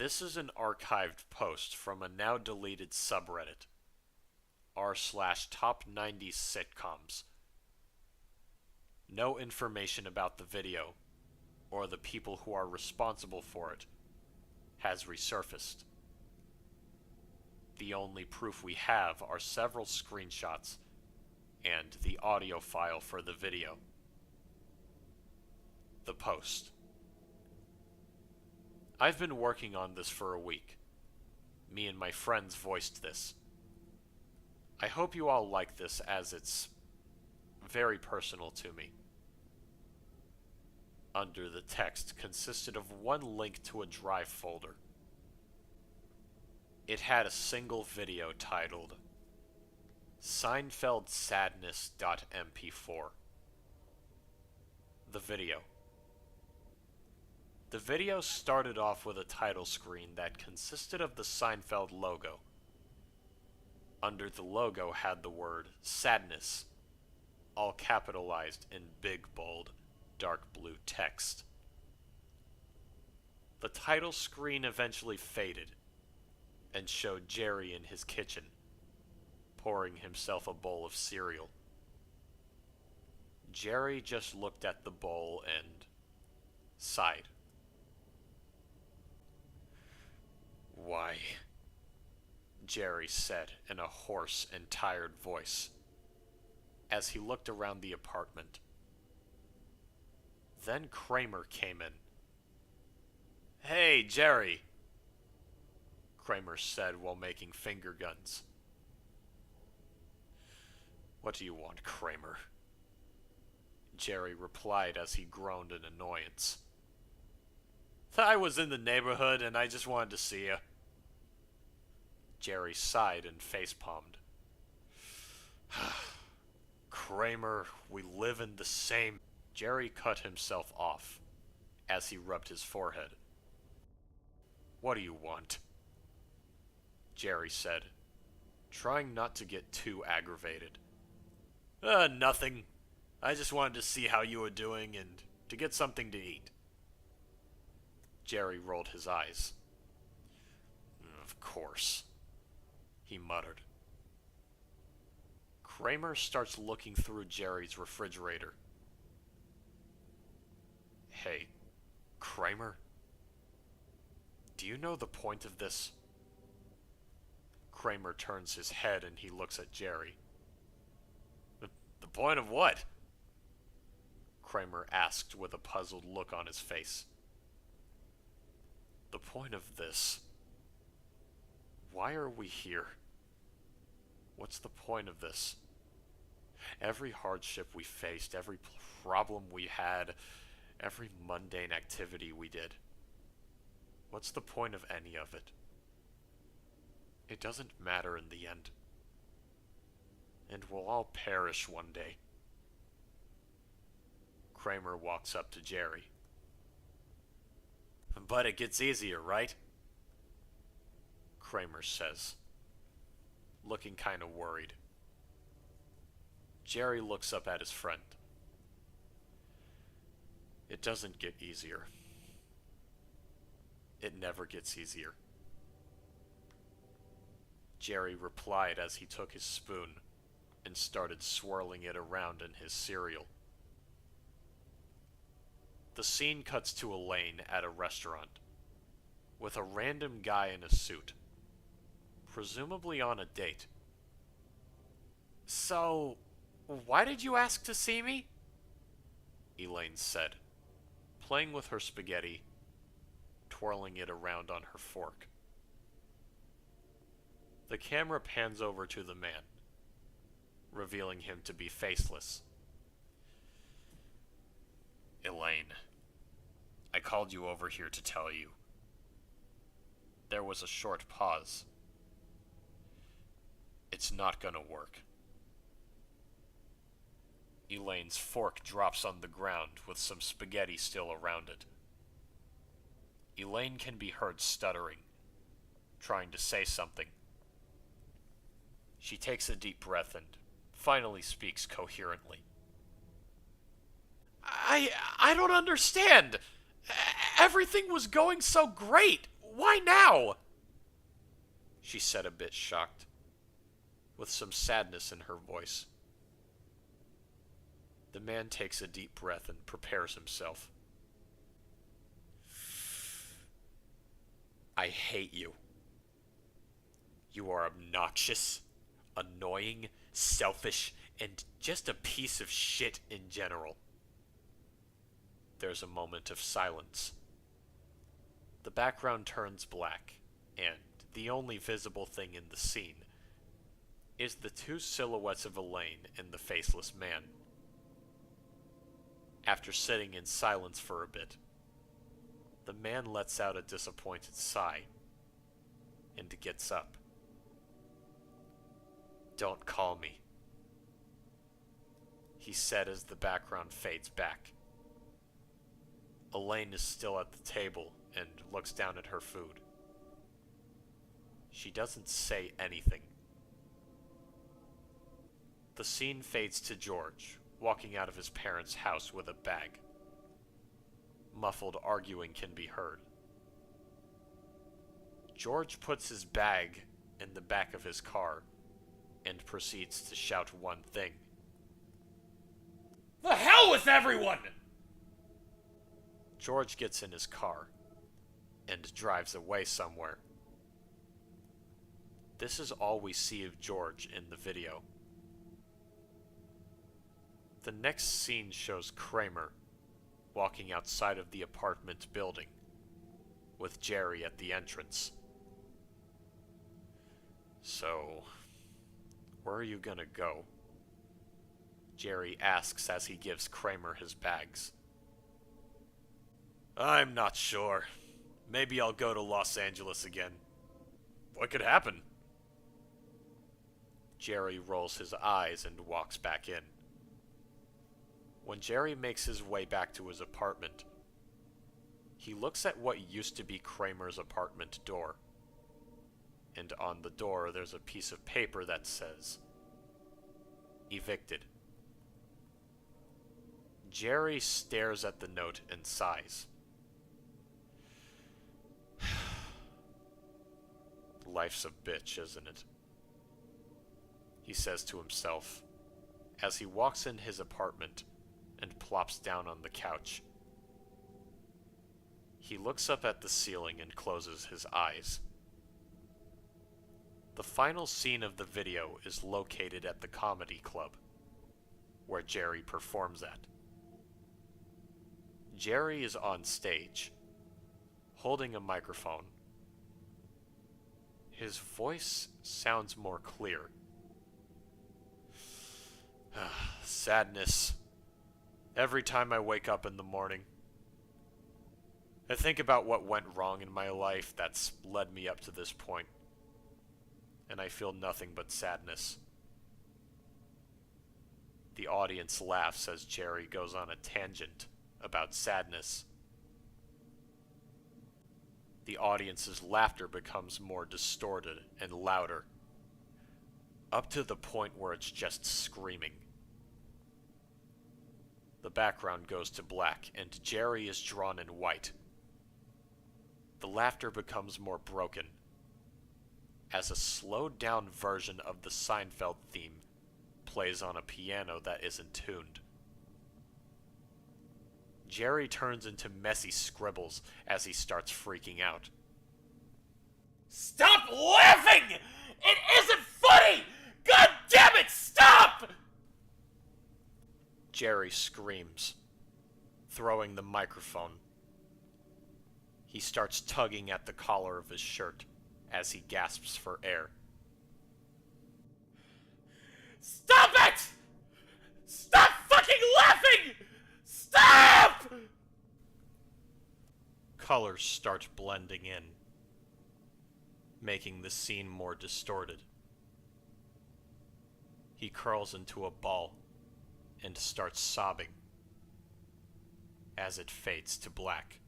This is an archived post from a now deleted subreddit, r/top 90s sitcoms. No information about the video, or the people who are responsible for it, has resurfaced. The only proof we have are several screenshots and the audio file for the video. The post. I've been working on this for a week. Me and my friends voiced this. I hope you all like this, as it's very personal to me. Under the text consisted of one link to a drive folder. It had a single video titled Seinfeld Sadness.mp4. The video. The video started off with a title screen that consisted of the Seinfeld logo. Under the logo had the word Sadness, all capitalized in big, bold, dark blue text. The title screen eventually faded and showed Jerry in his kitchen, pouring himself a bowl of cereal. Jerry just looked at the bowl and sighed. "Why?" Jerry said in a hoarse and tired voice, as he looked around the apartment. Then Kramer came in. "Hey, Jerry," Kramer said while making finger guns. "What do you want, Kramer?" Jerry replied as he groaned in annoyance. "I was in the neighborhood and I just wanted to see you." Jerry sighed and facepalmed. "Kramer, we live in the same..." Jerry cut himself off as he rubbed his forehead. "What do you want?" Jerry said, trying not to get too aggravated. Nothing. I just wanted to see how you were doing and to get something to eat." Jerry rolled his eyes. "Of course," he muttered. Kramer starts looking through Jerry's refrigerator. "Hey, Kramer, do you know the point of this?" Kramer turns his head and he looks at Jerry. The point of what?" Kramer asked with a puzzled look on his face. "The point of this. Why are we here? What's the point of this? Every hardship we faced, every problem we had, every mundane activity we did. What's the point of any of it? It doesn't matter in the end. And we'll all perish one day." Kramer walks up to Jerry. "But it gets easier, right?" Kramer says, looking kind of worried. Jerry looks up at his friend. "It doesn't get easier. It never gets easier," Jerry replied as he took his spoon and started swirling it around in his cereal. The scene cuts to Elaine at a restaurant, with a random guy in a suit, presumably on a date. "So, why did you ask to see me?" Elaine said, playing with her spaghetti, twirling it around on her fork. The camera pans over to the man, revealing him to be faceless. "Elaine, I called you over here to tell you." There was a short pause. "It's not gonna work." Elaine's fork drops on the ground with some spaghetti still around it. Elaine can be heard stuttering, trying to say something. She takes a deep breath and finally speaks coherently. I don't understand. Everything was going so great. Why now? She said, a bit shocked, with some sadness in her voice. The man takes a deep breath and prepares himself. I hate you. You are obnoxious, annoying, selfish, and just a piece of shit in general. There's a moment of silence. The background turns black, and the only visible thing in the scene is the two silhouettes of Elaine and the faceless man. After sitting in silence for a bit, the man lets out a disappointed sigh and gets up. Don't call me, he said as the background fades back. Elaine is still at the table and looks down at her food. She doesn't say anything. The scene fades to George, walking out of his parents' house with a bag. Muffled arguing can be heard. George puts his bag in the back of his car and proceeds to shout one thing. The hell with everyone! George gets in his car and drives away somewhere. This is all we see of George in the video. The next scene shows Kramer walking outside of the apartment building with Jerry at the entrance. So, where are you gonna go? Jerry asks as he gives Kramer his bags. I'm not sure. Maybe I'll go to Los Angeles again. What could happen? Jerry rolls his eyes and walks back in. When Jerry makes his way back to his apartment, he looks at what used to be Kramer's apartment door. And on the door there's a piece of paper that says, evicted. Jerry stares at the note and sighs. Life's a bitch, isn't it? He says to himself as he walks in his apartment and plops down on the couch. He looks up at the ceiling and closes his eyes. The final scene of the video is located at the comedy club, where Jerry performs at. Jerry is on stage, holding a microphone. His voice sounds more clear. Sadness. Every time I wake up in the morning, I think about what went wrong in my life that's led me up to this point, and I feel nothing but sadness. The audience laughs as Jerry goes on a tangent about sadness. The audience's laughter becomes more distorted and louder, up to the point where it's just screaming. The background goes to black, and Jerry is drawn in white. The laughter becomes more broken, as a slowed-down version of the Seinfeld theme plays on a piano that isn't tuned. Jerry turns into messy scribbles as he starts freaking out. Stop laughing! It isn't funny! God damn it, stop! Jerry screams, throwing the microphone. He starts tugging at the collar of his shirt as he gasps for air. Stop it! Stop fucking laughing! Stop! Colors start blending in, making the scene more distorted. He curls into a ball and starts sobbing as it fades to black.